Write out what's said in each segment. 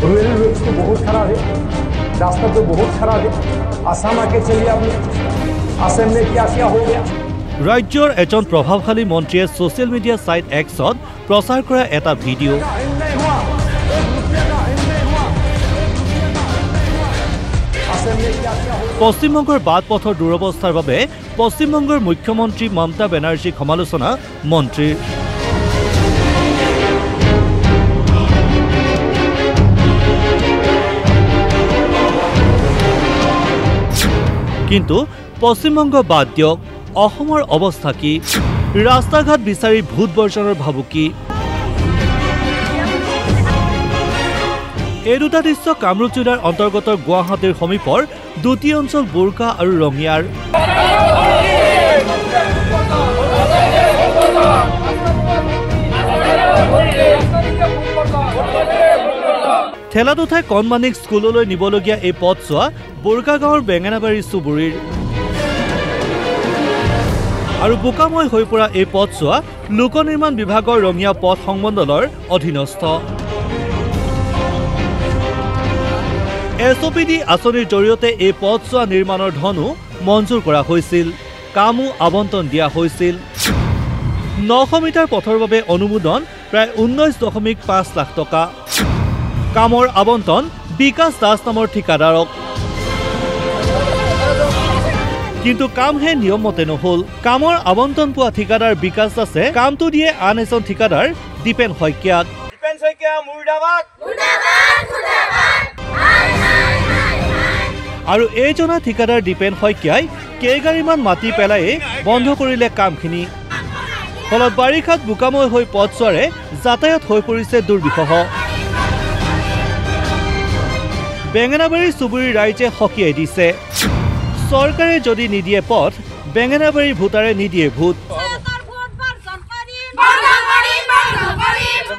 Rural roads तो बहुत खराब है, रास्ता तो बहुत खराब है। आसाम आके चलिए आपने, आसाम में क्या क्या हो गया। राज्यर एজন प्रभावशाली मन्त्रीয়ে सोशल मीडिया साइट एक्सत प्रचार কৰা এটা ভিডিঅ' পশ্চিমবংগৰ বাটপথৰ দুৰৱস্থাৰ বাবে পশ্চিমবংগৰ মুখ্যমন্ত্ৰী মমতা বেনাৰ্জীক সমালোচনা মন্ত্ৰীৰ। কিন্তু পশ্চিমবংগ বাদ দিয়ক, অসমৰ অৱস্থা কি? ৰাস্তা ঘাট বিচাৰি ভূত বৰ্জনৰ ভাবুকি। এই দুটা দৃশ্য কামৰূপ জিলাৰ অন্তৰ্গত গুৱাহাটীৰ সমীপৰ দুটি অঞ্চল বোৰকা আৰু ৰঙিয়াৰ। ঠেলাত উঠাই কণমানিক স্কুললৈ নিবলগীয়া এই পথছোৱা বোৰকা গাঁৱৰ বেঙেনাবাৰী চুবুৰীৰ। আৰু বোকাময় হৈ পৰা এই পথছোৱা লোক নিৰ্মাণ বিভাগৰ ৰঙিয়া পথ সংমণ্ডলৰ অধীনস্থ। SOPD আঁচনিৰ জৰিয়তে এই পথছোৱা নিৰ্মাণৰ ধনো মঞ্জুৰ কৰা হৈছিল, কামো আবণ্টন দিয়া হৈছিল। 900 মিটাৰ পথৰ বাবে অনুমোদন প্ৰায় 19.5 লাখ টকা। কামৰ আবণ্টন বিকাশ দাস নামৰ ঠিকাদাৰক। কিন্তু কামহে নিয়মমতে নহল। কামৰ আবণ্টন পোৱা ঠিকাদাৰ বিকাশ দাসে কামটো দিয়ে আন এজন ঠিকাদাৰ দীপেন শইকীয়াক। আৰু এইজনা ঠিকাদাৰ দীপেন শইকীয়াই কেইগাড়ীমান মাটি পেলাই বন্ধ কৰিলে কামখিনি। ফলত বাৰিষাত বোকাময় হৈ পথছোৱাৰে যাতায়াত হৈ পৰিছে দুৰ্বিষহ। বেঙেনাবাৰী চুবুৰীৰ ৰাইজে সকীয়াই দিছে, চৰকাৰে যদি নিদিয়ে পথ, বেঙেনাবাৰীৰ ভোটাৰে নিদিয়ে ভোট।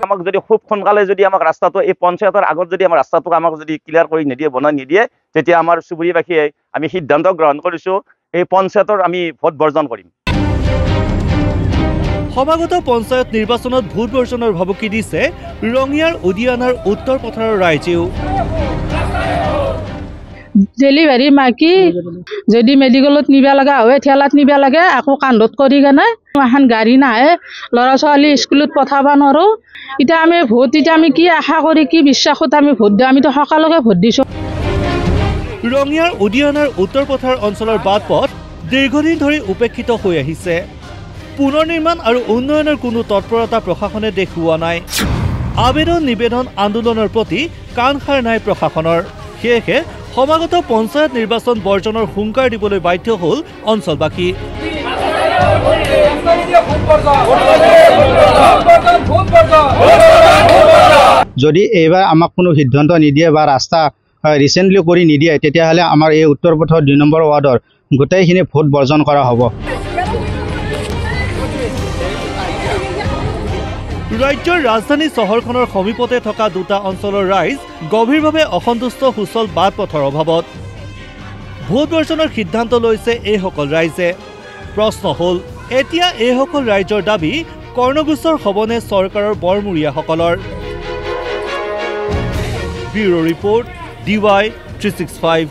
আমাক যদি খুব সোনকালে যদি আমাক ৰাস্তাটো এই পঞ্চায়তৰ আগত যদি আমাৰ ৰাস্তাটোক আমাক যদি ক্লিয়াৰ কৰি নিদিয়ে, বনাই নিদিয়ে, তেতিয়া আমাৰ চুবুৰীবাসীয়ে আমি সিদ্ধান্ত গ্ৰহণ কৰিছোঁ এই পঞ্চায়তৰ আমি ভোট বৰ্জন কৰিম। সমাগত পঞ্চায়ত নিৰ্বাচনত ভোট বৰ্জনৰ ভাবুকি দিছে ৰঙিয়াৰ উদিয়ানাৰ উত্তৰ পথাৰৰ ৰাইজেও। ডেলিভাৰী মাকি যদি মেডিকেলত নিব লগা হয়, ঠেলাত নিব লাগে, আকৌ কান্ধত কৰি কেনে এখন গাড়ী নাহে, ল'ৰা ছোৱালী স্কুলত পঠাব নোৱাৰোঁ। এতিয়া আমি ভোট, এতিয়া আমি কি আশা কৰি কি বিশ্বাসত আমি ভোট দিওঁ? আমিতো সকলোকে ভোট দিছোঁ। ৰঙিয়াৰ উদিয়ানাৰ উত্তৰ পথাৰ অঞ্চলৰ বাটপথ দীৰ্ঘদিন ধৰি উপেক্ষিত হৈ আহিছে। পুনৰ নিৰ্মাণ আৰু উন্নয়নৰ কোনো তৎপৰতা প্ৰশাসনে দেখুওৱা নাই। আবেদন নিবেদন আন্দোলনৰ প্ৰতি কাণসাৰ নাই প্ৰশাসনৰ। সেয়েহে সমাগত পঞ্চায়ত নিৰ্বাচন বৰ্জনৰ হুংকাৰ দিবলৈ বাধ্য হ'ল অঞ্চলবাসী। যদি এইবাৰ আমাক কোনো সিদ্ধান্ত নিদিয়ে বা ৰাস্তা ৰিচেণ্টলি কৰি নিদিয়ে, তেতিয়াহ'লে আমাৰ এই উত্তৰ পথৰ 2 নম্বৰ ৱাৰ্ডৰ গোটেইখিনি ভোট বৰ্জন কৰা হ'ব। ৰাজ্যৰ ৰাজধানী চহৰখনৰ সমীপতে থকা দুটা অঞ্চলৰ ৰাইজ গভীৰভাৱে অসন্তুষ্ট সুচল বাটপথৰ অভাৱত। ভোট বৰ্জনৰ সিদ্ধান্ত লৈছে এইসকল ৰাইজে। প্ৰশ্ন হ'ল, এতিয়া এইসকল ৰাইজৰ দাবী কৰ্ণগোচৰ হ'বনে চৰকাৰৰ বৰমূৰীয়াসকলৰ? Bureau report, DY 365।